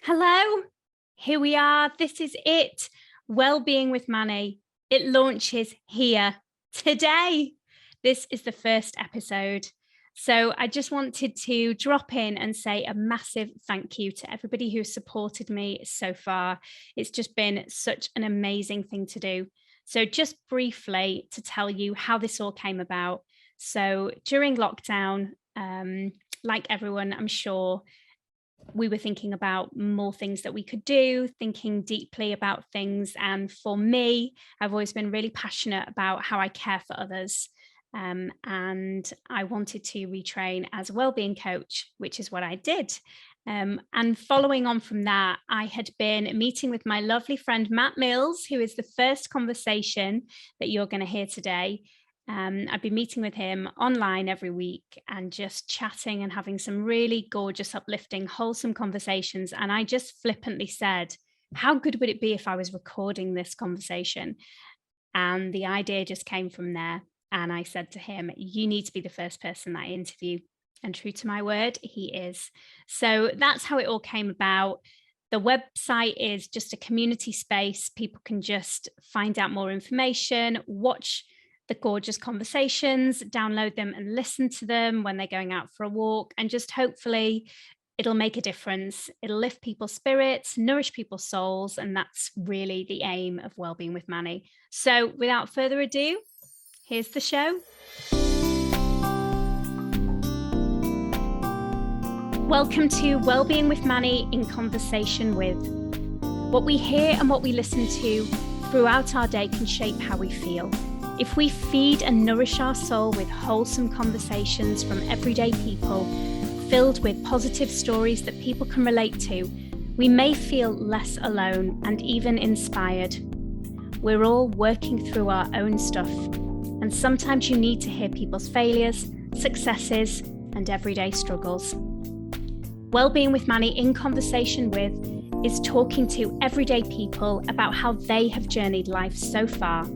Hello, here we are. This is it. Wellbeing with Manny. It launches here today. This is the first episode. So I just wanted to drop in and say a massive thank you to everybody who's supported me so far. It's just been such an amazing thing to do. So just briefly to tell you how this all came about. So during lockdown, like everyone, I'm sure, we were thinking about more things that we could do, thinking deeply about things. And for me, I've always been really passionate about how I care for others. And I wanted to retrain as a wellbeing coach, which is what I did. And following on from that, I had been meeting with my lovely friend, Matt Mills, who is the first conversation that you're going to hear today. I've been meeting with him online every week and just chatting and having some really gorgeous, uplifting, wholesome conversations. And I just flippantly said, how good would it be if I was recording this conversation? And the idea just came from there. And I said to him, you need to be the first person that I interview. And true to my word, he is. So that's how it all came about. The website is just a community space. People can just find out more information, watch the gorgeous conversations, download them and listen to them when they're going out for a walk, and just hopefully it'll make a difference. It'll lift people's spirits, nourish people's souls, and that's really the aim of Wellbeing with Manny. So without further ado, here's the show. Welcome to Wellbeing with Manny in conversation with. What we hear and what we listen to throughout our day can shape how we feel. If we feed and nourish our soul with wholesome conversations from everyday people, filled with positive stories that people can relate to, we may feel less alone and even inspired. We're all working through our own stuff, and sometimes you need to hear people's failures, successes, and everyday struggles. Wellbeing with Manny in conversation with is talking to everyday people about how they have journeyed life so far,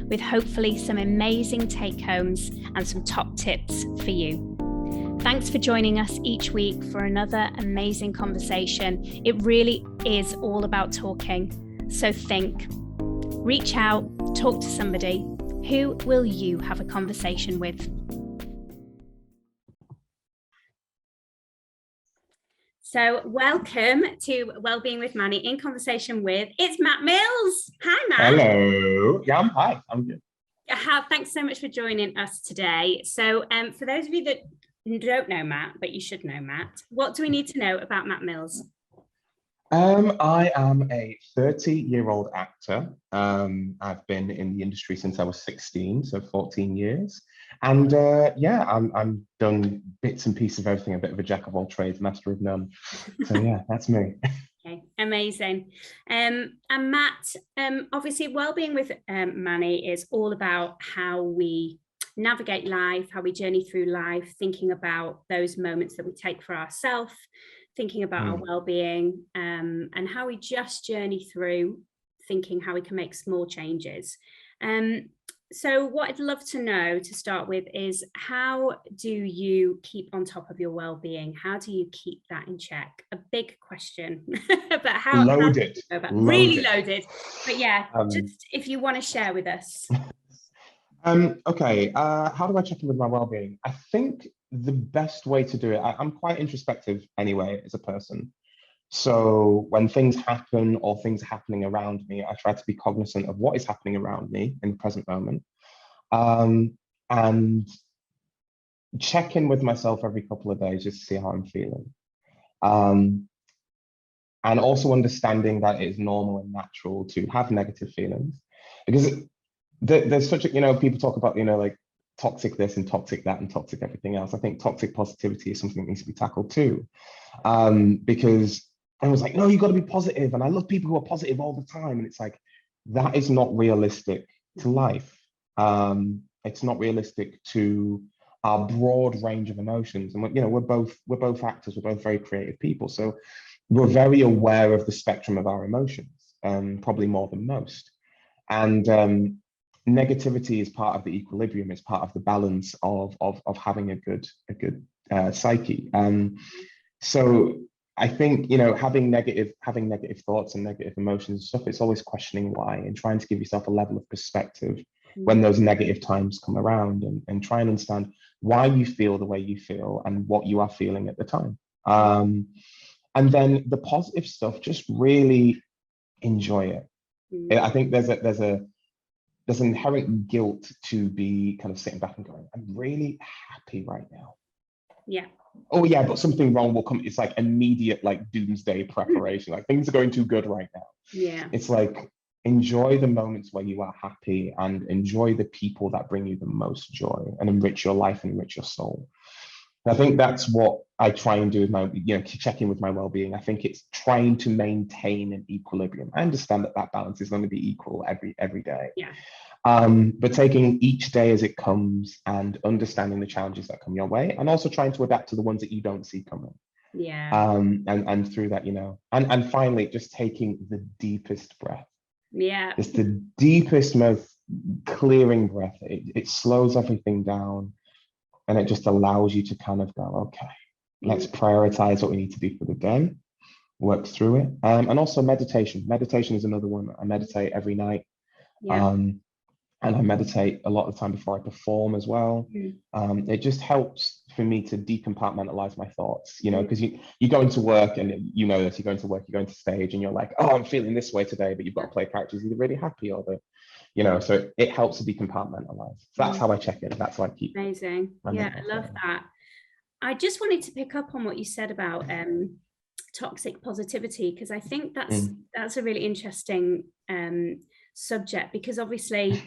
with hopefully some amazing take-homes and some top tips for you. Thanks for joining us each week for another amazing conversation. It really is all about talking. So think, reach out, talk to somebody. Who will you have a conversation with? So welcome to Wellbeing with Manny in conversation with, it's Matt Mills. Hi, Matt. Hello. Yeah, hi. I'm good. Thanks so much for joining us today. So for those of you that don't know Matt, but you should know Matt, what do we need to know about Matt Mills? I am a 30-year-old actor. I've been in the industry since I was 16, so 14 years. And I'm done bits and pieces of everything, a bit of a jack of all trades, master of none. So yeah, that's me. Okay, amazing. And Matt, obviously Wellbeing with Manny is all about how we navigate life, how we journey through life, thinking about those moments that we take for ourselves, thinking about our well-being, and how we just journey through thinking how we can make small changes. So what I'd love to know to start with is, how do you keep on top of your well-being? How do you keep that in check? A big question, but how loaded, really loaded. But yeah, just if you want to share with us. Okay, how do I check in with my well-being? I think the best way to do it, I'm quite introspective anyway as a person. So when things happen or things are happening around me, I try to be cognizant of what is happening around me in the present moment, and check in with myself every couple of days just to see how I'm feeling. And also understanding that it is normal and natural to have negative feelings, because there's such a, people talk about, like toxic this and toxic that and toxic everything else. I think toxic positivity is something that needs to be tackled too, because everyone's like, no, you got to be positive. And I love people who are positive all the time. And it's like, that is not realistic to life. It's not realistic to our broad range of emotions. And we're both actors, we're both very creative people. So we're very aware of the spectrum of our emotions, probably more than most. And negativity is part of the equilibrium, it's part of the balance of having a good psyche. So I think, having negative thoughts and negative emotions and stuff, it's always questioning why and trying to give yourself a level of perspective when those negative times come around, and try and understand why you feel the way you feel and what you are feeling at the time. And then the positive stuff, just really enjoy it. I think there's an inherent guilt to be kind of sitting back and going, I'm really happy right now. Yeah. Oh yeah, but something wrong will come. It's like immediate, like doomsday preparation. Like things are going too good right now. Yeah. It's like, enjoy the moments where you are happy and enjoy the people that bring you the most joy and enrich your life and enrich your soul. And I think that's what I try and do with my, check in with my well-being. I think it's trying to maintain an equilibrium. I understand that balance is going to be equal every day. Yeah. But taking each day as it comes and understanding the challenges that come your way, and also trying to adapt to the ones that you don't see coming. Yeah. And through that, and finally, just taking the deepest breath. Yeah. It's the deepest, most clearing breath. It slows everything down, and it just allows you to kind of go, okay, let's prioritize what we need to do for the day, work through it. And also meditation. Meditation is another one. I meditate every night. Yeah. And I meditate a lot of the time before I perform as well. It just helps for me to decompartmentalize my thoughts, because you go into work, and this, you go into work, you go into stage, and you're like, oh, I'm feeling this way today, but you've got to play characters either really happy or so it helps to decompartmentalize. So that's how I check in. That's how I keep. Amazing. Yeah, I love that. I just wanted to pick up on what you said about toxic positivity, because I think that's a really interesting subject, because obviously,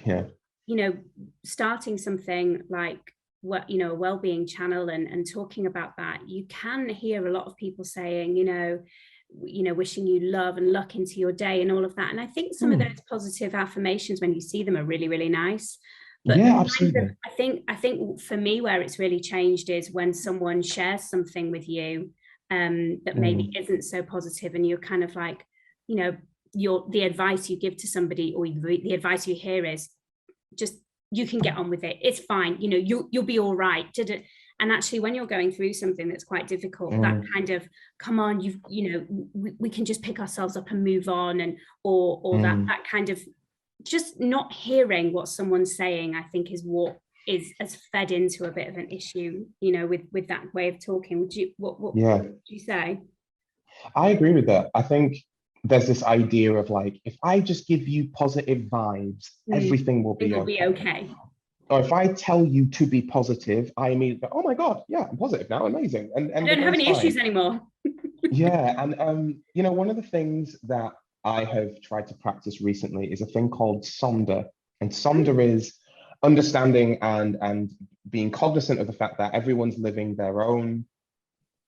starting something like a well-being channel and talking about that, you can hear a lot of people saying, wishing you love and luck into your day and all of that. And I think some of those positive affirmations, when you see them, are really, really nice. But yeah, absolutely. I think for me, where it's really changed is when someone shares something with you that maybe isn't so positive, and you're kind of like, the advice you give to somebody, or the advice you hear is just, you can get on with it. It's fine. You'll be all right. And actually, when you're going through something that's quite difficult, that kind of, come on, we can just pick ourselves up and move on, and or that kind of, just not hearing what someone's saying, I think is what has fed into a bit of an issue, with that way of talking. What would you say? I agree with that. I think there's this idea of like, if I just give you positive vibes, everything will be okay. Or if I tell you to be positive, I immediately go, oh my God, yeah, I'm positive now, amazing. And I don't have any issues anymore. Yeah, and one of the things that I have tried to practice recently is a thing called Sonder. And Sonder is understanding and being cognizant of the fact that everyone's living their own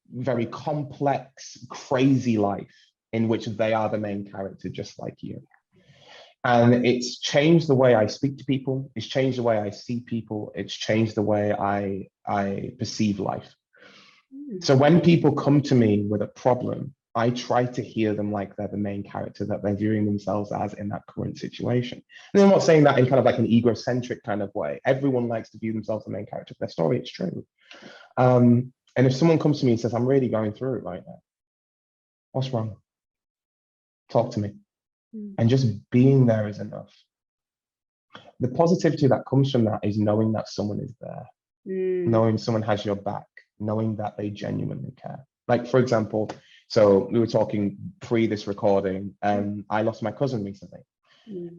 very complex, crazy life in which they are the main character, just like you. And it's changed the way I speak to people. It's changed the way I see people. It's changed the way I perceive life. So when people come to me with a problem, I try to hear them like they're the main character that they're viewing themselves as in that current situation. And I'm not saying that in kind of like an egocentric kind of way. Everyone likes to view themselves the main character of their story. It's true. And if someone comes to me and says, I'm really going through it right now, what's wrong? Talk to me. And just being there is enough. The positivity that comes from that is knowing that someone is there, knowing someone has your back, knowing that they genuinely care. Like, for example, so we were talking pre this recording, and I lost my cousin recently.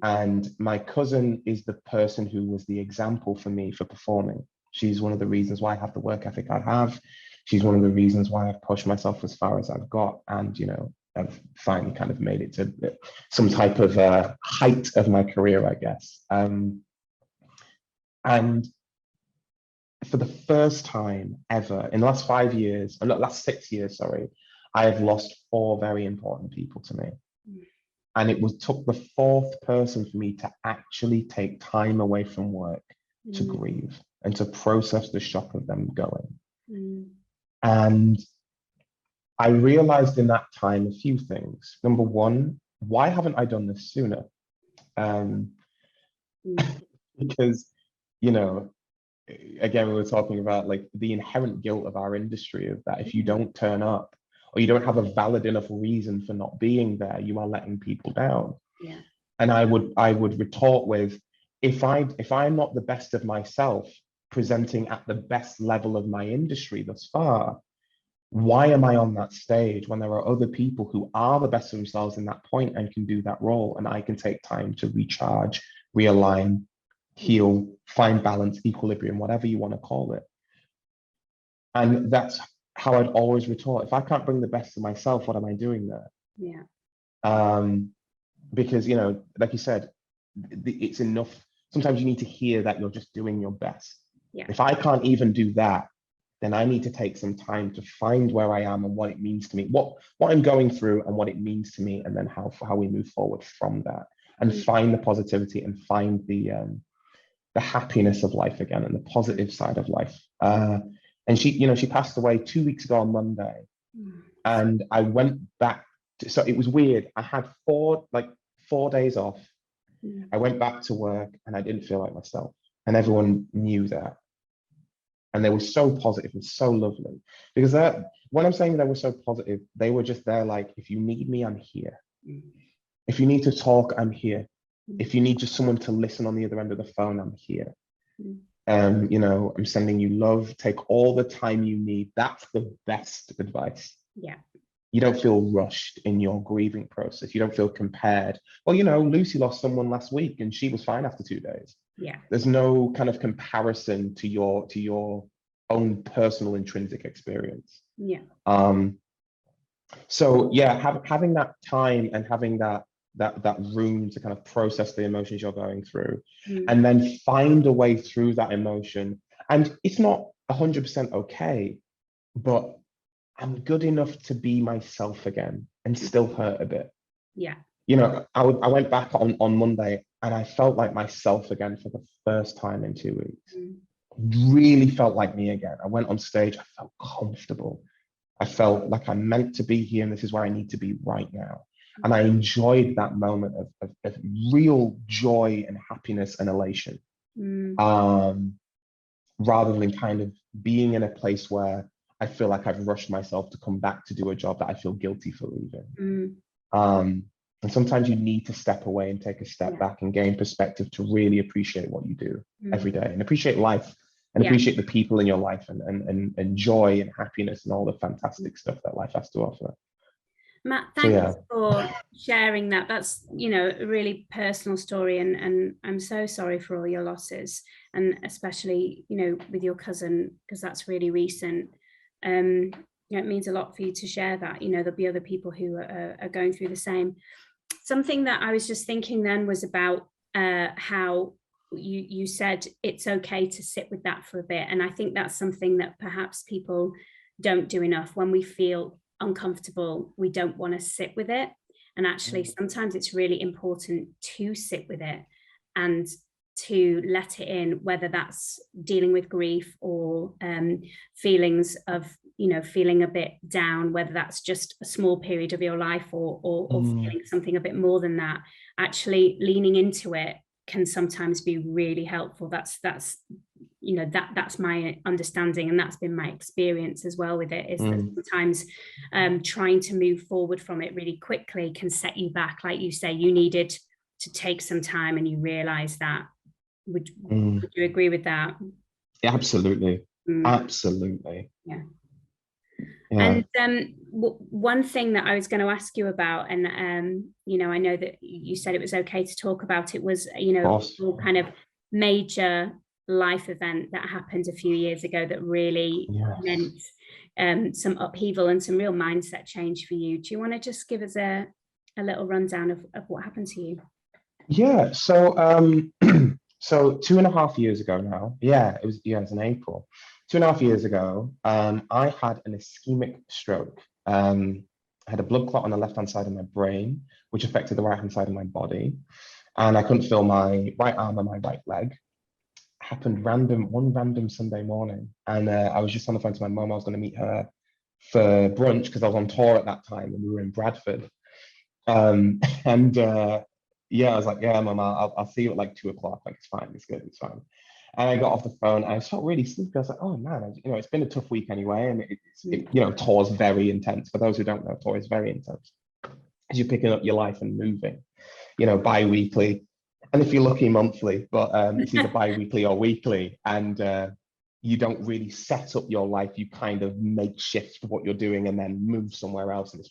And my cousin is the person who was the example for me for performing. She's one of the reasons why I have the work ethic I have. She's one of the reasons why I've pushed myself as far as I've got. And, I've finally kind of made it to some type of height of my career, I guess. And for the first time ever in the last 5 years, or last 6 years, sorry, I have lost 4 very important people to me. And it took the 4th person for me to actually take time away from work to grieve and to process the shock of them going. And I realized in that time a few things. Number one, why haven't I done this sooner? Because, again, we were talking about like the inherent guilt of our industry, of that if you don't turn up, or you don't have a valid enough reason for not being there, you are letting people down. Yeah. And I would retort with, if I'm not the best of myself, presenting at the best level of my industry thus far, why am I on that stage when there are other people who are the best of themselves in that point and can do that role, and I can take time to recharge, realign, heal, find balance, equilibrium, whatever you want to call it. And that's how I'd always retort. If I can't bring the best of myself, what am I doing there? Yeah. Because, you know, like you said, it's enough. Sometimes you need to hear that you're just doing your best. Yeah. If I can't even do that, then I need to take some time to find where I am and what it means to me, what I'm going through and what it means to me, and then how we move forward from that, and find the positivity and find the happiness of life again and the positive side of life. And she, you know, she passed away 2 weeks ago on Monday, and I went back. So it was weird. I had 4 days off. I went back to work and I didn't feel like myself, and everyone knew that. And they were so positive and so lovely, because when I'm saying they were so positive, they were just there like, if you need me, I'm here. If you need to talk, I'm here. If you need just someone to listen on the other end of the phone, I'm here. You know, I'm sending you love. Take all the time you need. That's the best advice. Yeah. You don't feel rushed in your grieving process. You don't feel compared. Well, you know, Lucy lost someone last week and she was fine after 2 days. Yeah. There's no kind of comparison to your own personal intrinsic experience. Yeah. So yeah, having that time and having that room to kind of process the emotions you're going through, and then find a way through that emotion. And it's not 100% okay, but I'm good enough to be myself again and still hurt a bit. Yeah. You know, I went back on Monday and I felt like myself again for the first time in 2 weeks. Really felt like me again. I went on stage, I felt comfortable. I felt like I'm meant to be here and this is where I need to be right now. And I enjoyed that moment of real joy and happiness and elation. Rather than kind of being in a place where I feel like I've rushed myself to come back to do a job that I feel guilty for leaving. And sometimes you need to step away and take a step back and gain perspective to really appreciate what you do every day, and appreciate life, and appreciate the people in your life, and joy and happiness and all the fantastic stuff that life has to offer. Matt, thanks for sharing that. That's, you know, a really personal story, and I'm so sorry for all your losses, and especially, you know, with your cousin, because that's really recent. You know, it means a lot for you to share that. You know, there'll be other people who are going through the same. Something that I was just thinking then was about how you said it's okay to sit with that for a bit, and I think that's something that perhaps people don't do enough. When we feel uncomfortable, we don't want to sit with it, and actually sometimes it's really important to sit with it and to let it in, whether that's dealing with grief or feelings of, you know, feeling a bit down, whether that's just a small period of your life or feeling something a bit more than that. Actually leaning into it can sometimes be really helpful. That's you know, that's my understanding, and that's been my experience as well with it, is that sometimes trying to move forward from it really quickly can set you back. Like you say, you needed to take some time, and you realize that. Would you agree with that? Absolutely. Absolutely. Yeah. And one thing that I was going to ask you about, and you know, I know that you said it was okay to talk about it, was, you know, all kind of major life event that happened a few years ago that really meant some upheaval and some real mindset change for you. Do you want to just give us a little rundown of what happened to you? Yeah. So so 2.5 years ago now, it was in April. 2.5 years ago, I had an ischemic stroke. I had a blood clot on the left-hand side of my brain, which affected the right-hand side of my body. And I couldn't feel my right arm and my right leg. Happened one random Sunday morning. And I was just on the phone to my mum. I was going to meet her for brunch because I was on tour at that time and we were in Bradford. I was like, yeah, mum, I'll see you at like 2 o'clock. Like, it's fine, it's good, it's fine. And I got off the phone and I felt really sleepy. I was like, oh man, it's been a tough week anyway. And tour is very intense. For those who don't know, tour is very intense. As you're picking up your life and moving, bi-weekly. And if you're lucky, monthly, but it's either bi-weekly or weekly. And you don't really set up your life. You kind of make shift what you're doing and then move somewhere else. And it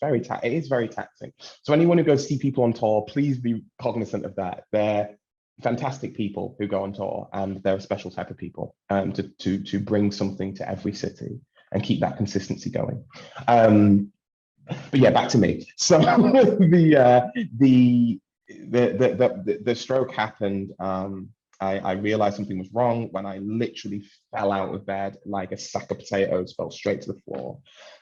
is very taxing. So anyone who goes see people on tour, please be cognizant of that. They're fantastic people who go on tour, and they're a special type of people to bring something to every city and keep that consistency going. But yeah, back to me. So the stroke happened. I realized something was wrong when I literally fell out of bed like a sack of potatoes, fell straight to the floor.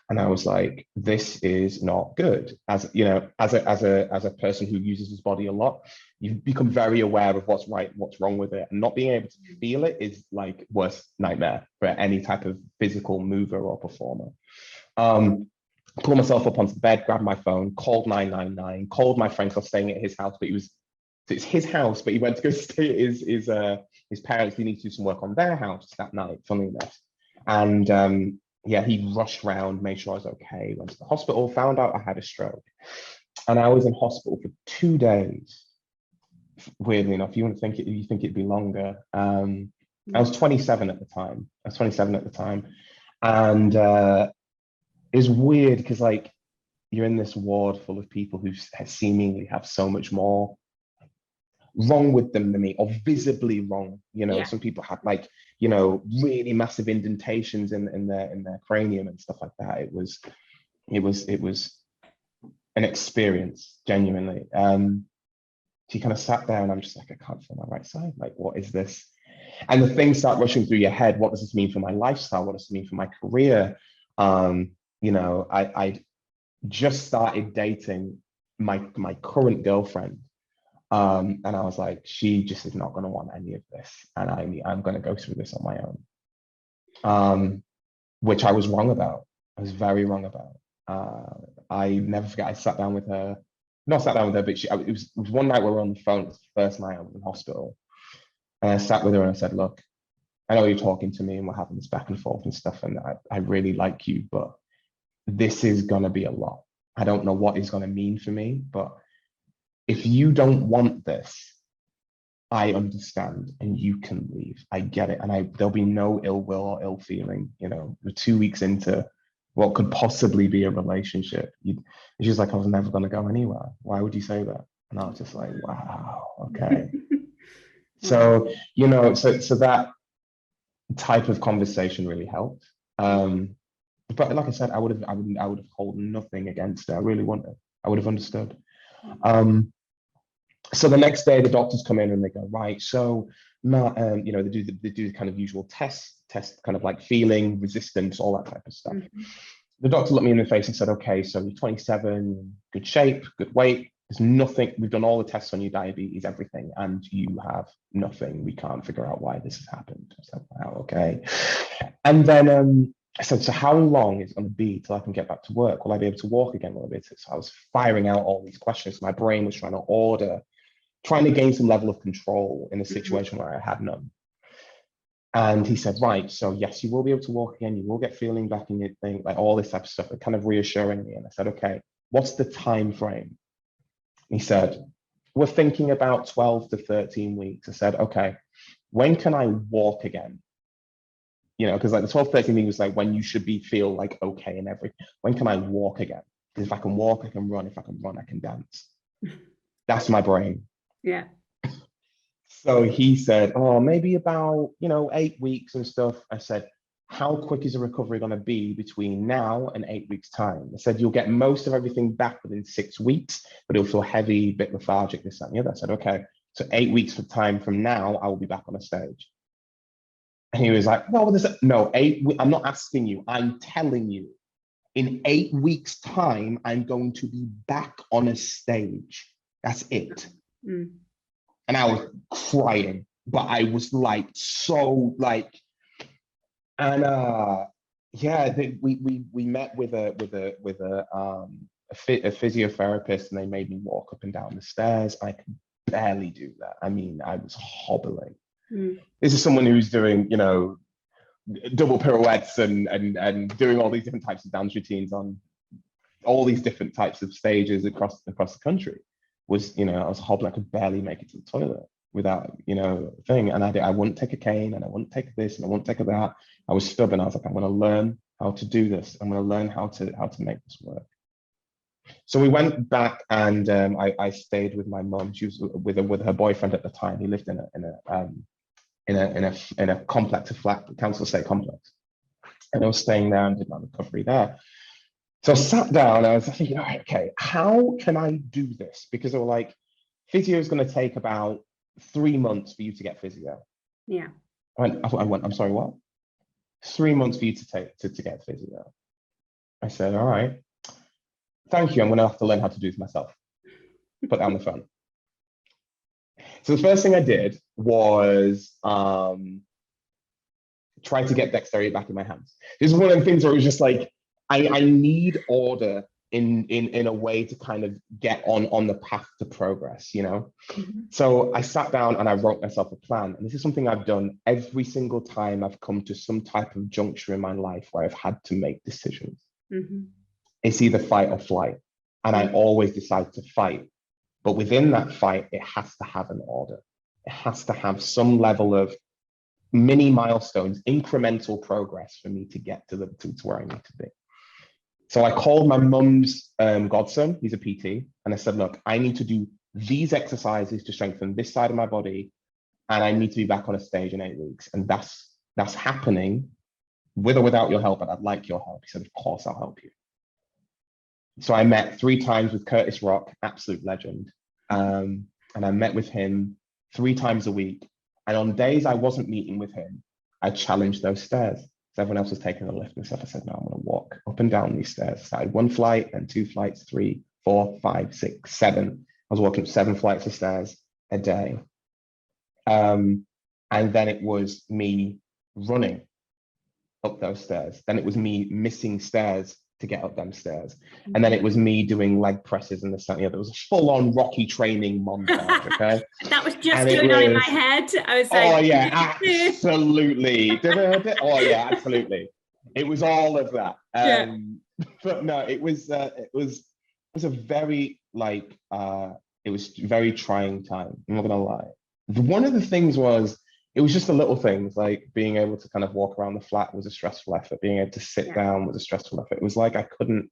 And I was like, this is not good. As a person who uses his body a lot, you become very aware of what's right, what's wrong with it. And not being able to feel it is like worst nightmare for any type of physical mover or performer. Pulled myself up onto the bed, grabbed my phone, called 999, called my friend. I was staying at his house, but it's his house, but he went to go stay at his parents. He needed to do some work on their house that night, funnily enough. And he rushed round, made sure I was okay, went to the hospital, found out I had a stroke. And I was in hospital for 2 days. Weirdly enough, you think it'd be longer. I was 27 at the time. And it's weird because like you're in this ward full of people who seemingly have so much more wrong with them than me, or visibly wrong. Some people had really massive indentations in their cranium and stuff like that. It was an experience, genuinely. She kind of sat there and I'm just like, I can't feel my right side. Like, what is this? And the things start rushing through your head. What does this mean for my lifestyle? What does it mean for my career? I just started dating my current girlfriend. And I was like, she just is not going to want any of this. And I'm going to go through this on my own, which I was wrong about. I was very wrong about. I never forget, I sat down with her, not sat down with her, but it was one night we were on the phone. It was the first night I was in hospital. And I sat with her and I said, look, I know you're talking to me and we're having this back and forth and stuff. And I really like you, but this is going to be a lot. I don't know what it's going to mean for me, but if you don't want this, I understand and you can leave. I get it. And there'll be no ill will or ill feeling. We're 2 weeks into what could possibly be a relationship. She's like, I was never going to go anywhere. Why would you say that? And I was just like, wow, okay. So, so that type of conversation really helped. But like I said, I would have held nothing against it. I really wouldn't have. I would have understood. So the next day, the doctors come in and they go, right, so Matt, they do the kind of usual test kind of like feeling, resistance, all that type of stuff. Mm-hmm. The doctor looked me in the face and said, okay, so you're 27, good shape, good weight. There's nothing. We've done all the tests on your diabetes, everything, and you have nothing. We can't figure out why this has happened. I said, wow, okay. And then I said, so how long is it going to be till I can get back to work? Will I be able to walk again? So I was firing out all these questions. My brain was trying to gain some level of control in a situation where I had none. And he said, right, so yes, you will be able to walk again. You will get feeling back in your thing, like all this type of stuff, kind of reassuring me. And I said, okay, what's the time frame? He said, we're thinking about 12 to 13 weeks. I said, okay, when can I walk again? Because like the 12, 13 weeks was like when you should feel like okay and everything. When can I walk again? Because if I can walk, I can run. If I can run, I can dance. That's my brain. Yeah. So he said, oh, maybe about, 8 weeks and stuff. I said, how quick is the recovery going to be between now and 8 weeks time? I said, you'll get most of everything back within 6 weeks, but it'll feel heavy, bit lethargic, this, that, and the other. I said, okay, so 8 weeks of time from now, I will be back on a stage. And he was like, well, no, I'm not asking you, I'm telling you, in 8 weeks time, I'm going to be back on a stage. That's it. Mm. And I was crying, but I was like, so like, and we met with a physiotherapist, and they made me walk up and down the stairs. I could barely do that. I mean, I was hobbling. This is someone who's doing, you know, double pirouettes and doing all these different types of dance routines on all these different types of stages across the country. Was, you know, I was hobbling, I could barely make it to the toilet without, you know, thing. And I wouldn't take a cane, and I wouldn't take this, and I wouldn't take that. I was stubborn. I was like, I'm going to learn how to do this. I'm going to learn how to make this work. So we went back, and I stayed with my mum. She was with her boyfriend at the time. He lived in a complex, a flat council estate complex, and I was staying there and did my recovery there. So I sat down and I was thinking, all right, okay, how can I do this? Because they were like, physio is going to take about 3 months for you to get physio. Yeah. I went, I'm sorry, what? 3 months for you to get physio. I said, all right, thank you. I'm going to have to learn how to do this myself. Put down the phone. So the first thing I did was try to get dexterity back in my hands. This is one of the things where it was just like, I need order in a way to kind of get on the path to progress, you know? So I sat down and I wrote myself a plan. And this is something I've done every single time I've come to some type of juncture in my life where I've had to make decisions. It's either fight or flight. And I always decide to fight. But within that fight, it has to have an order. It has to have some level of mini milestones, incremental progress for me to get to where I need to be. So I called my mum's godson, he's a PT, and I said, look, I need to do these exercises to strengthen this side of my body, and I need to be back on a stage in 8 weeks. And that's happening with or without your help, but I'd like your help. He said, of course, I'll help you. So I met 3 times with Curtis Rock, absolute legend. And I met with him 3 times a week. And on days I wasn't meeting with him, I challenged those stairs. So everyone else was taking the lift and stuff. I said, no, I'm going to walk up and down these stairs. Started 1 flight and 2 flights, 3, 4, 5, 6, 7. I was walking up 7 flights of stairs a day. And then it was me running up those stairs. Then it was me missing stairs to get up them stairs. And then it was me doing leg presses and this and the other. It was a full-on Rocky training montage, okay? That was just going on in my head. I was like, oh yeah, absolutely. Oh yeah, absolutely. It was all of that. But no, it was a very it was very trying time. I'm not gonna lie. One of the things was, it was just the little things, like being able to kind of walk around the flat was a stressful effort. Being able to sit down was a stressful effort. It was like I couldn't,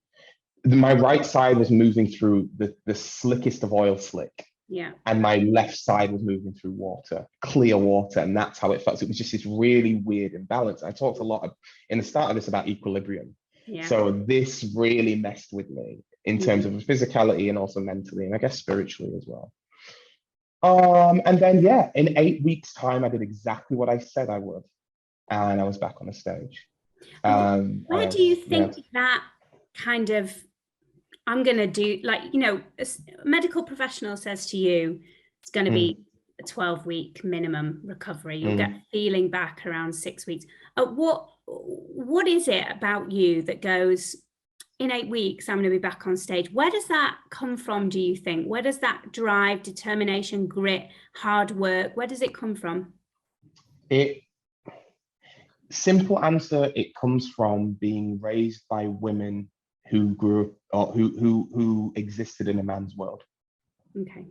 my right side was moving through the slickest of oil slick. Yeah. And my left side was moving through water, clear water. And that's how it felt. So it was just this really weird imbalance. I talked a lot in the start of this about equilibrium. Yeah. So this really messed with me in terms of physicality and also mentally, and I guess spiritually as well. And then, yeah, in 8 weeks' time, I did exactly what I said I would. And I was back on the stage. Where do you think that kind of, I'm going to do, like, you know, a medical professional says to you, it's going to be a 12-week minimum recovery. You'll get feeling back around 6 weeks. What is it about you that goes, in 8 weeks, I'm going to be back on stage? Where does that come from, do you think? Where does that drive, determination, grit, hard work, where does it come from? Simple answer, it comes from being raised by women who grew up, or who existed in a man's world. Okay.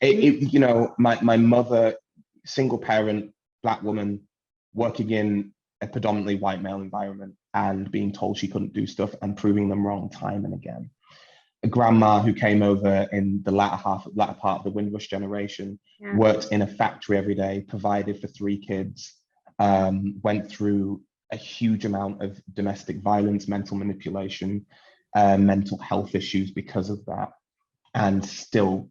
You know, my mother, single parent, Black woman, working in a predominantly white male environment and being told she couldn't do stuff and proving them wrong time and again. A grandma who came over in the latter part of the Windrush generation, worked in a factory every day, provided for 3 kids, went through a huge amount of domestic violence, mental manipulation, mental health issues because of that, and still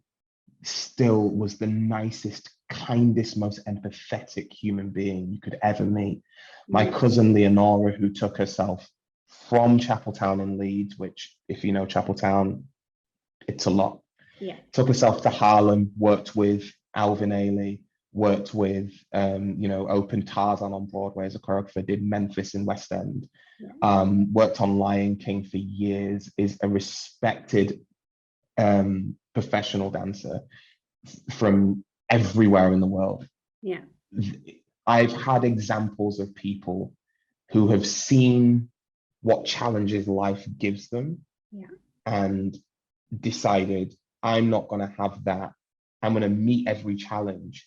was the nicest, kindest, most empathetic human being you could ever meet. My cousin Leonora, who took herself from Chapeltown in Leeds, which, if you know Chapeltown, it's a lot. Yeah. Took herself to Harlem, worked with Alvin Ailey, worked with, opened Tarzan on Broadway as a choreographer, did Memphis in West End, worked on Lion King for years, is a respected professional dancer from everywhere in the world. Yeah. I've had examples of people who have seen what challenges life gives them, and decided, I'm not going to have that. I'm going to meet every challenge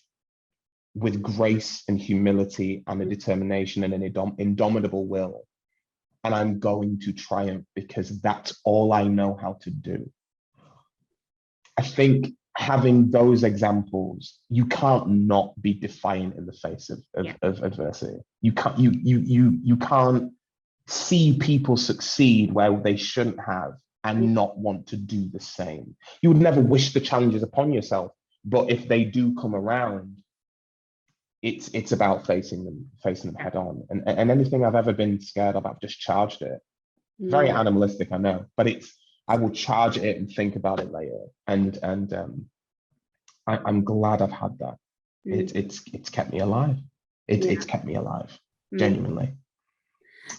with grace and humility and a determination and an indomitable will. And I'm going to triumph because that's all I know how to do. I think having those examples, you can't not be defiant in the face of adversity. You can't see people succeed where they shouldn't have and not want to do the same. You would never wish the challenges upon yourself, but if they do come around, it's about facing them head on. And anything I've ever been scared of, I've just charged it. Very animalistic, I know, but I will charge it and think about it later. And I'm glad I've had that. It's kept me alive. It's kept me alive, genuinely.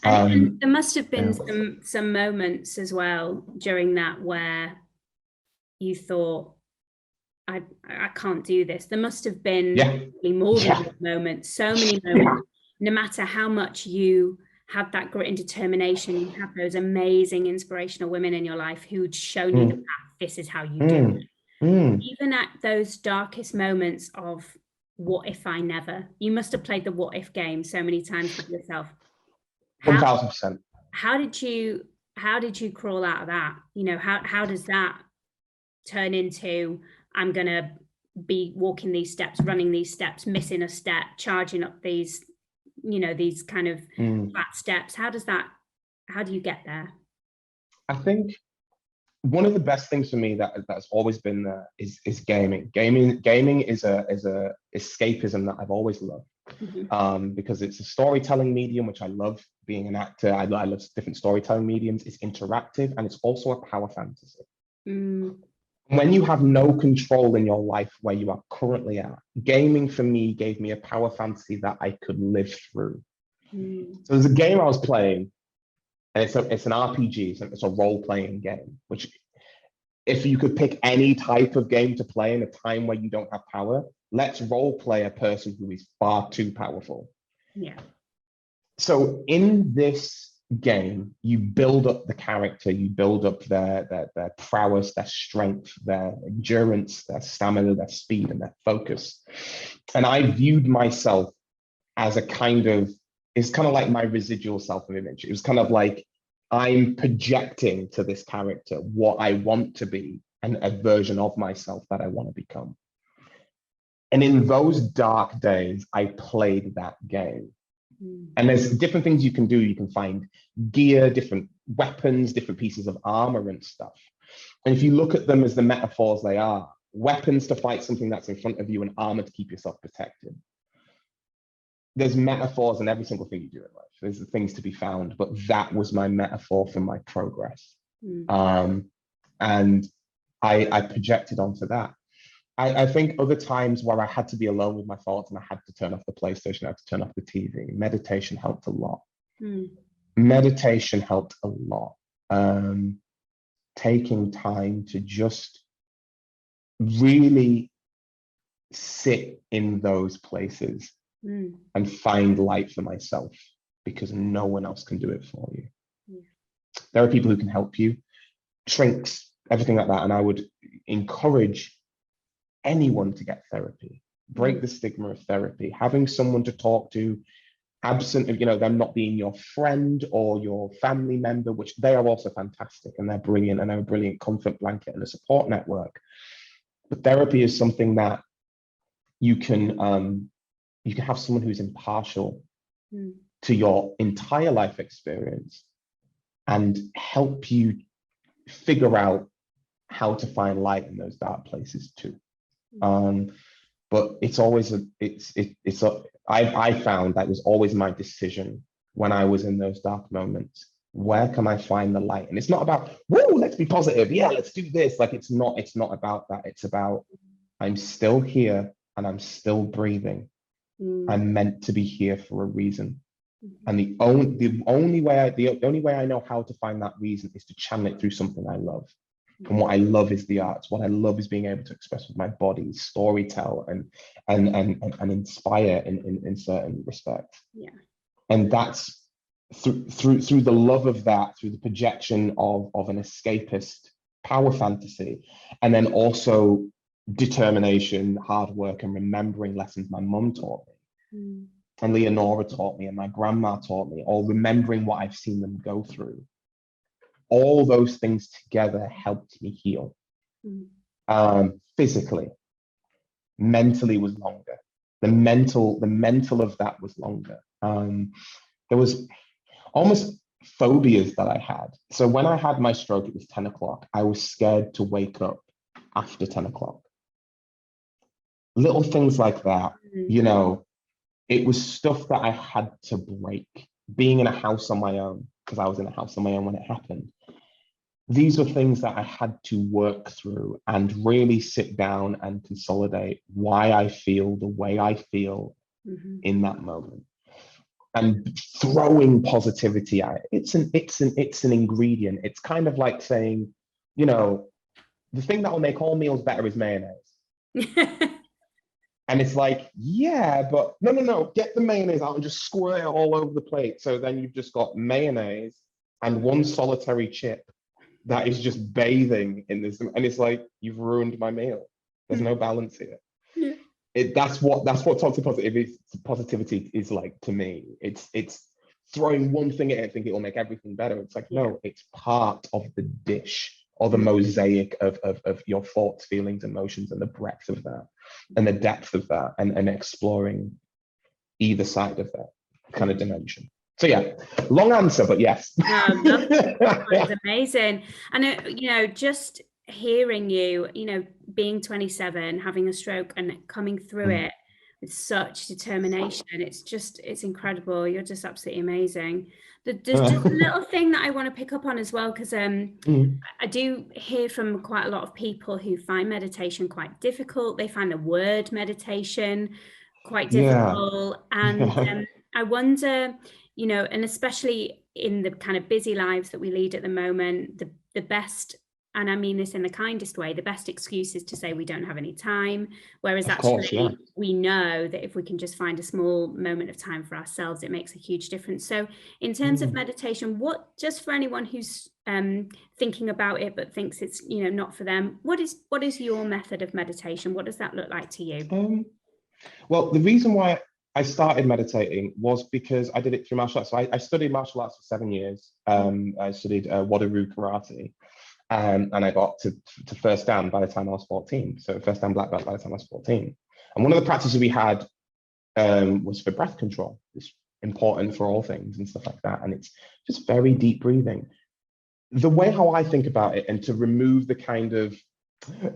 And there must have been some moments as well during that where you thought, I can't do this. There must have been more than moments, so many moments. No matter how much you had that grit and determination, you have those amazing inspirational women in your life who'd shown you the path. This is how you do it. Even at those darkest moments of what if I never, you must have played the what if game so many times with yourself. 1000%. How did you crawl out of that? You know, how does that turn into, I'm gonna be walking these steps, running these steps, missing a step, charging up these, you know, these kind of flat steps? How do you get there? I think one of the best things for me that's always been there is gaming. Gaming is a escapism that I've always loved. Because it's a storytelling medium, which I love. Being an actor, I love different storytelling mediums. It's interactive and it's also a power fantasy. When you have no control in your life where you are currently at, gaming for me gave me a power fantasy that I could live through. So there's a game I was playing, and it's an RPG, it's a role-playing game, which if you could pick any type of game to play in a time where you don't have power, let's role play a person who is far too powerful. So in this game, you build up the character, you build up their prowess, their strength, their endurance, their stamina, their speed, and their focus. And I viewed myself as it's kind of like my residual self-image. It was kind of like, I'm projecting to this character what I want to be and a version of myself that I want to become. And in those dark days, I played that game. And there's different things you can do. You can find gear, different weapons, different pieces of armor and stuff. And if you look at them as the metaphors they are, weapons to fight something that's in front of you and armor to keep yourself protected. There's metaphors in every single thing you do in life. There's things to be found, but that was my metaphor for my progress. And I projected onto that. I think other times where I had to be alone with my thoughts and I had to turn off the PlayStation, I had to turn off the TV, meditation helped a lot. Meditation helped a lot. Taking time to just really sit in those places and find light for myself, because no one else can do it for you. There are people who can help you, shrinks, everything like that. And I would encourage anyone to get therapy, break the stigma of therapy, having someone to talk to, absent of, them not being your friend or your family member, which they are also fantastic and they're brilliant and they're a brilliant comfort blanket and a support network. But therapy is something that you can have someone who's impartial to your entire life experience and help you figure out how to find light in those dark places too. But it's always I found that was always my decision when I was in those dark moments. Where can I find the light? And it's not about, whoa, let's be positive. Yeah, let's do this. Like, it's not about that. It's about, I'm still here and I'm still breathing. I'm meant to be here for a reason. And the only way I know how to find that reason is to channel it through something I love. And what I love is the arts. What I love is being able to express with my body, storytell, and inspire in certain respects. Yeah. And that's through the love of that, through the projection of an escapist power fantasy, and then also determination, hard work, and remembering lessons my mum taught me, and Leonora taught me, and my grandma taught me, or remembering what I've seen them go through. All those things together helped me heal. Physically, mentally was longer. The mental of that was longer. There was almost phobias that I had. So when I had my stroke, it was 10 o'clock. I was scared to wake up after 10 o'clock. Little things like that, you know, it was stuff that I had to break. Being in a house on my own, because I was in a house on my own when it happened. These were things that I had to work through and really sit down and consolidate why I feel the way I feel in that moment. And throwing positivity at it. It's an ingredient. It's kind of like saying, you know, the thing that will make all meals better is mayonnaise. And it's like, yeah, but no, get the mayonnaise out and just squirt it all over the plate. So then you've just got mayonnaise and one solitary chip that is just bathing in this. And it's like, you've ruined my meal. There's no balance here. Yeah. That's what toxic positivity is like to me. It's throwing one thing at it, think it will make everything better. It's like, no, it's part of the dish or the mosaic of your thoughts, feelings, emotions, and the breadth of that and the depth of that, and exploring either side of that kind of dimension. So yeah, long answer, but yes. I love it. It's amazing. And you know, just hearing you, you know, being 27, having a stroke and coming through it with such determination, it's incredible. You're just absolutely amazing. There's just a little thing that I want to pick up on as well, because I do hear from quite a lot of people who find meditation quite difficult. They find the word meditation quite difficult. And I wonder, you know, and especially in the kind of busy lives that we lead at the moment, the best, and I mean this in the kindest way, the best excuse is to say we don't have any time. Whereas we know that if we can just find a small moment of time for ourselves, it makes a huge difference. So in terms of meditation, what, just for anyone who's thinking about it but thinks it's, you know, not for them, what is your method of meditation? What does that look like to you? Well, the reason why I started meditating was because I did it through martial arts. So I studied martial arts for 7 years. I studied Wado-ryu karate. And I got to first dan by the time I was 14. So first dan black belt by the time I was 14. And one of the practices we had was for breath control. It's important for all things and stuff like that. And it's just very deep breathing. The way how I think about it, and to remove the kind of,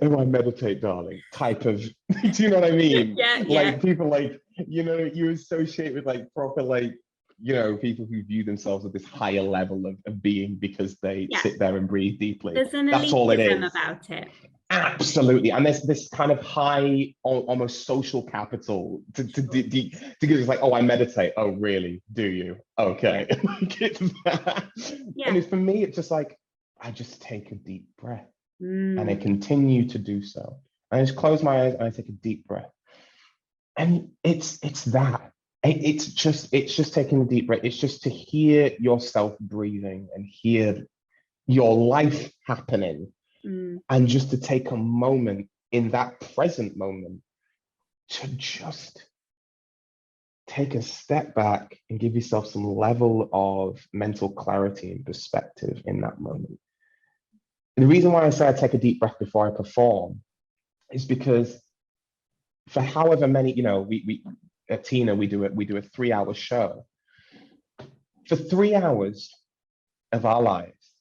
oh, I meditate, darling, type of, do you know what I mean? Like people like, you know, you associate with like proper like, you know, people who view themselves at this higher level of being because they sit there and breathe deeply. There's an That's all it is about it. Absolutely. And there's this kind of high, almost social capital to give us like, oh, I meditate. Oh, really? Do you? Okay. And for me, it's just like, I just take a deep breath and I continue to do so. I just close my eyes and I take a deep breath. And it's that. It's just taking a deep breath. It's just to hear yourself breathing and hear your life happening. And just to take a moment in that present moment to just take a step back and give yourself some level of mental clarity and perspective in that moment. And the reason why I say I take a deep breath before I perform is because for however many, you know, we at Tina, we do a 3-hour show. For 3 hours of our lives,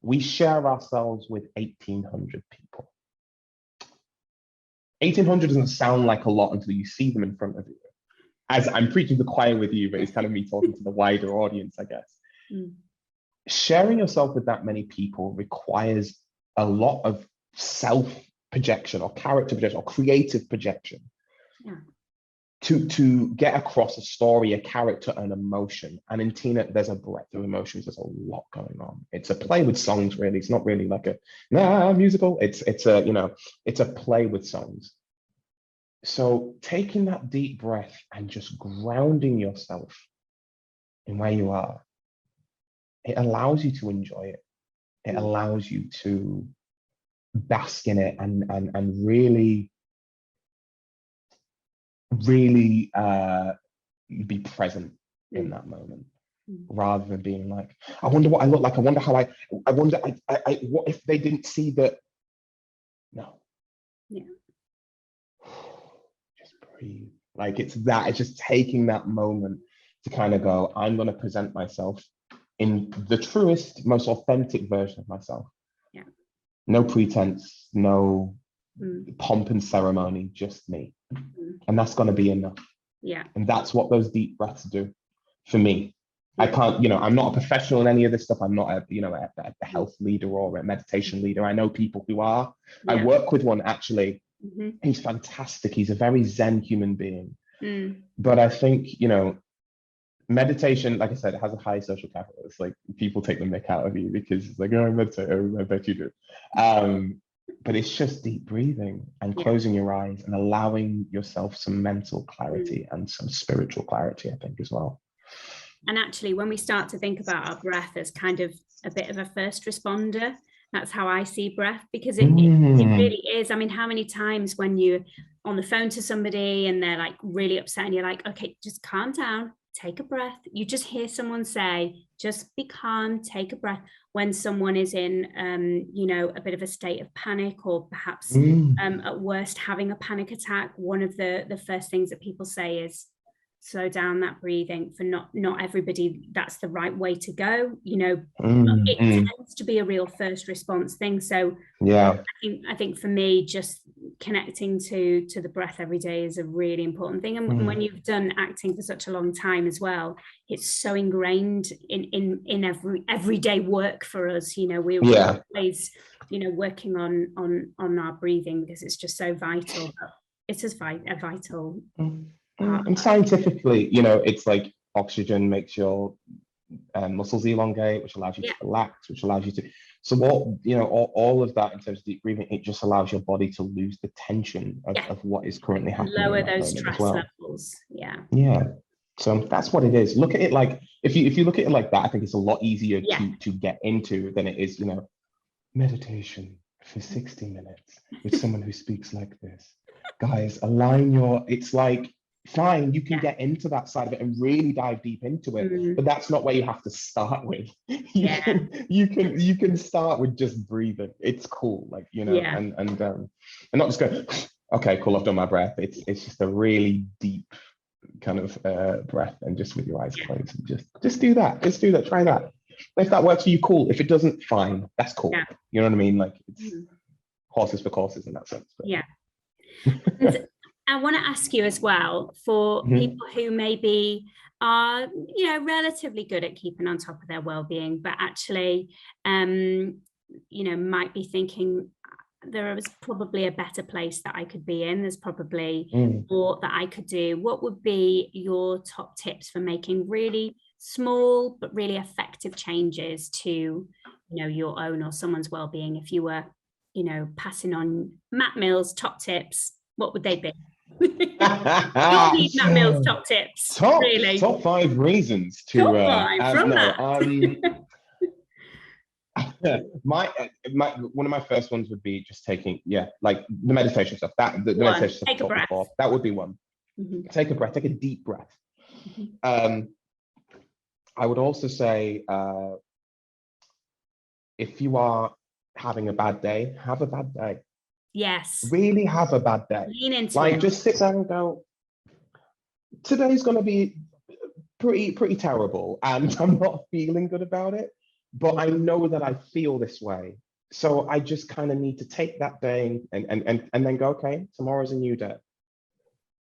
we share ourselves with 1,800 people. 1,800 doesn't sound like a lot until you see them in front of you. As I'm preaching to the choir with you, but it's kind of me talking to the wider audience, I guess. Sharing yourself with that many people requires a lot of self-projection or character projection or creative projection. to get across a story, a character, an emotion. And in Tina, there's a breadth of emotions. There's a lot going on. It's a play with songs, really. It's not really like a musical. It's a, you know, it's a play with songs. So taking that deep breath and just grounding yourself in where you are, it allows you to enjoy it. It allows you to bask in it and really, really be present in that moment, rather than being like, I wonder what I look like. I wonder how I wonder, what if they didn't see that? No. Yeah. Just breathe. Like it's just taking that moment to kind of go, I'm going to present myself in the truest, most authentic version of myself. Yeah. No pretense, no pomp and ceremony, just me. And that's going to be enough. Yeah. And that's what those deep breaths do for me. I can't, you know, I'm not a professional in any of this stuff. I'm not a, you know, a health leader or a meditation leader. I know people who are. I work with one actually. He's fantastic. He's a very Zen human being. But I think, you know, meditation, like I said, it has a high social capital. It's like people take the mick out of you because it's like, oh, I meditate. Oh, I bet you do. But it's just deep breathing and closing your eyes and allowing yourself some mental clarity and some spiritual clarity, I think, as well. And actually, when we start to think about our breath as kind of a bit of a first responder, that's how I see breath, because it really is. I mean, how many times when you're on the phone to somebody and they're like really upset and you're like, okay, just calm down, take a breath. You just hear someone say, just be calm, take a breath. When someone is in, you know, a bit of a state of panic, or perhaps at worst having a panic attack, one of the first things that people say is, slow down that breathing. For not everybody, that's the right way to go. You know, it tends to be a real first response thing. So yeah, I think for me, just connecting to the breath every day is a really important thing. And when you've done acting for such a long time as well, it's so ingrained in everyday work for us. You know, we're always, you know, working on our breathing because it's just so vital. It's as a vital part. And scientifically, you know, it's like oxygen makes your muscles elongate, which allows you to relax, which allows you to. So what, you know, all of that in terms of deep breathing, it just allows your body to lose the tension of what is currently happening. Lower those stress levels. Yeah. Yeah. So that's what it is. Look at it like, if you look at it like that, I think it's a lot easier to get into than it is, you know, meditation for 60 minutes with someone who speaks like this. Guys, it's like, fine, you can get into that side of it and really dive deep into it, but that's not where you have to start with. You can start with just breathing. It's cool, like, you know, and not just go, okay, cool, I've done my breath. It's just a really deep kind of breath, and just with your eyes closed, and just do that. Try that. If that works for you, cool. If it doesn't, fine, that's cool. You know what I mean? Like, it's horses for courses in that sense. But. And I want to ask you as well, for people who maybe are, you know, relatively good at keeping on top of their well-being, but actually, you know, might be thinking there is probably a better place that I could be in. There's probably more that I could do. What would be your top tips for making really small but really effective changes to, you know, your own or someone's well-being? If you were, you know, passing on Matt Mills' top tips, what would they be? You'll need Matt Mills' top tips. Top 5 reasons to one of my first ones would be just taking like the meditation stuff. The meditation stuff. Take a breath. That would be one. Take a breath. Take a deep breath. I would also say, if you are having a bad day, have a bad day. Yes. Really have a bad day. Lean into like it. Just sit there and go, today's going to be pretty terrible, and I'm not feeling good about it, but I know that I feel this way. So I just kind of need to take that day and then go, okay, tomorrow's a new day.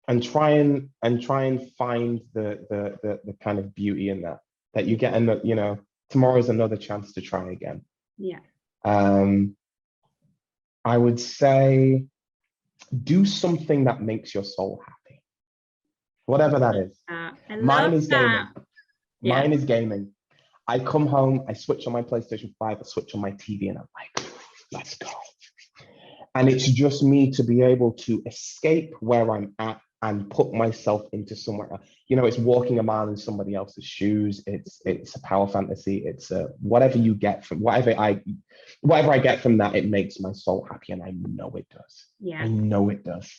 And try and find the kind of beauty in that you get, and you know, tomorrow's another chance to try again. Yeah. I would say do something that makes your soul happy. whatever that is. I Mine love is gaming. that. Yeah. Mine is gaming. I come home, I switch on my PlayStation 5, I switch on my TV, and I'm like, let's go. And it's just me to be able to escape where I'm at and put myself into somewhere else. You know, it's walking a mile in somebody else's shoes. It's a power fantasy. It's whatever you get from whatever I get from that, it makes my soul happy, and I know it does. Yeah. I know it does.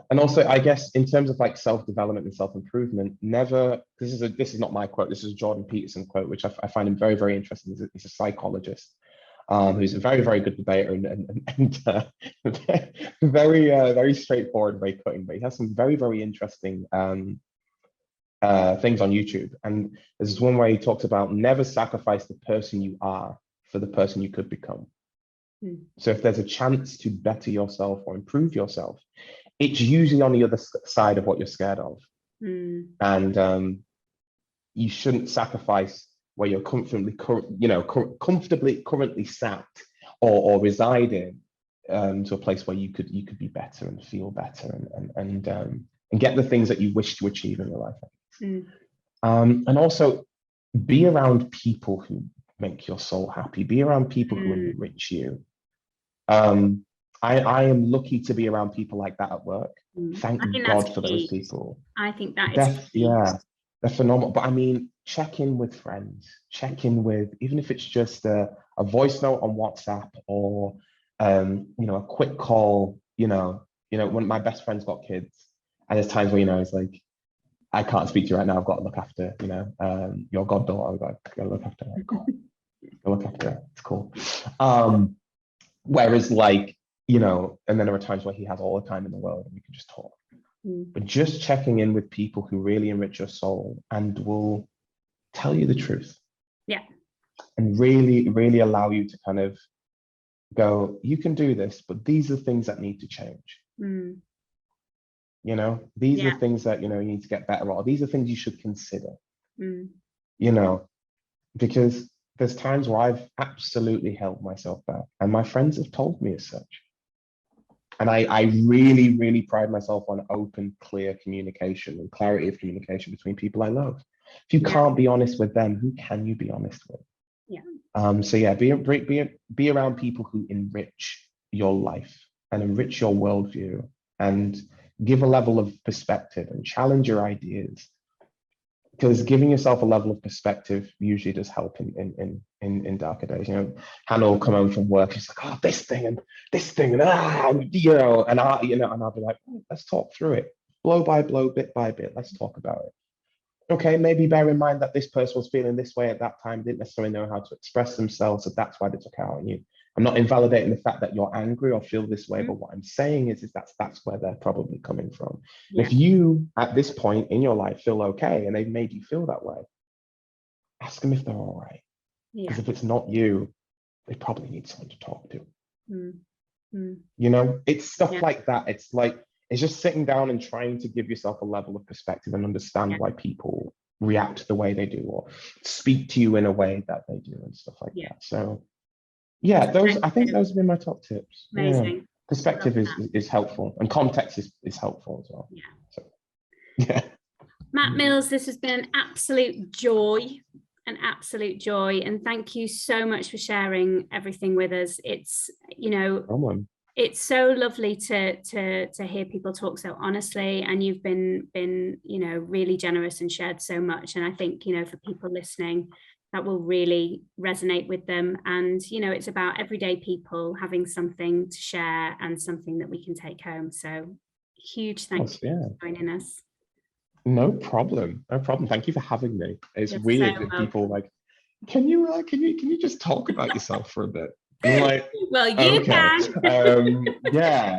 And also, I guess in terms of like self-development and self-improvement, never. This is not my quote. This is a Jordan Peterson quote, which I find him very, very interesting. He's a psychologist. Who's a very, very good debater and very straightforward, very cutting, but he has some very, very interesting things on YouTube. And there's one where he talks about never sacrifice the person you are for the person you could become. So if there's a chance to better yourself or improve yourself, it's usually on the other side of what you're scared of. And you shouldn't sacrifice where you're comfortably currently sat or residing to a place where you could be better and feel better and get the things that you wish to achieve in your life. And also be around people who make your soul happy. Be around people who enrich you. I am lucky to be around people like that at work. Thank God for those people. I think that is key. Yeah, they're phenomenal. But I mean, check in with friends. Check in with, even if it's just a voice note on WhatsApp or a quick call. When my best friend's got kids, and there's times where it's like, I can't speak to you right now. I've got to look after your goddaughter. I've got to look after her. Go look after her. It's cool. Whereas and then there are times where he has all the time in the world and we can just talk. But just checking in with people who really enrich your soul and will tell you the truth. Yeah. And really, really allow you to kind of go, you can do this, but these are things that need to change. These are things that, you need to get better at. These are things you should consider, because there's times where I've absolutely held myself back and my friends have told me as such. And I really, really pride myself on open, clear communication and clarity of communication between people I love. If you can't be honest with them, who can you be honest with? Be around people who enrich your life and enrich your worldview and give a level of perspective and challenge your ideas. Because giving yourself a level of perspective usually does help in darker days. Hannah will come home from work. She's like, oh, this thing and and I'll be like, oh, let's talk through it, blow by blow, bit by bit. Let's talk about it. Okay, maybe bear in mind that this person was feeling this way at that time, didn't necessarily know how to express themselves, so that's why they took out on you. I'm not invalidating the fact that you're angry or feel this way, but what I'm saying is that's where they're probably coming from. If you, at this point in your life, feel okay and they've made you feel that way, ask them if they're all right. Because if it's not you, they probably need someone to talk to. It's stuff like that. It's just sitting down and trying to give yourself a level of perspective and understand why people react the way they do or speak to you in a way that they do and stuff like that. So I think those have been my top tips. Amazing. Perspective is helpful and context is helpful as well. Matt Mills, this has been an absolute joy. And thank you so much for sharing everything with us. It's it's so lovely to hear people talk so honestly, and you've been really generous and shared so much. And I think for people listening, that will really resonate with them. And it's about everyday people having something to share and something that we can take home. So huge thank you for joining us. No problem. Thank you for having me. It's weird if people like, can you just talk about yourself for a bit? I'm like, well, you can.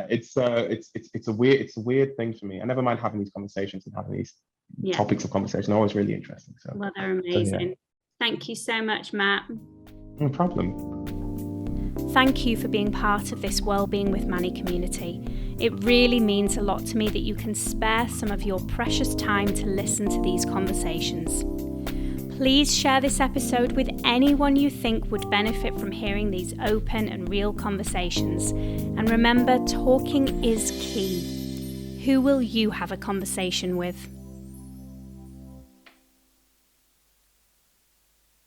It's a weird thing for me. I never mind having these conversations and having these topics of conversation. They're always really interesting. So well, they're amazing. Thank you so much, Matt. No problem. Thank you for being part of this Wellbeing with Manny community. It really means a lot to me that you can spare some of your precious time to listen to these conversations. Please share this episode with anyone you think would benefit from hearing these open and real conversations. And remember, talking is key. who will you have a conversation with?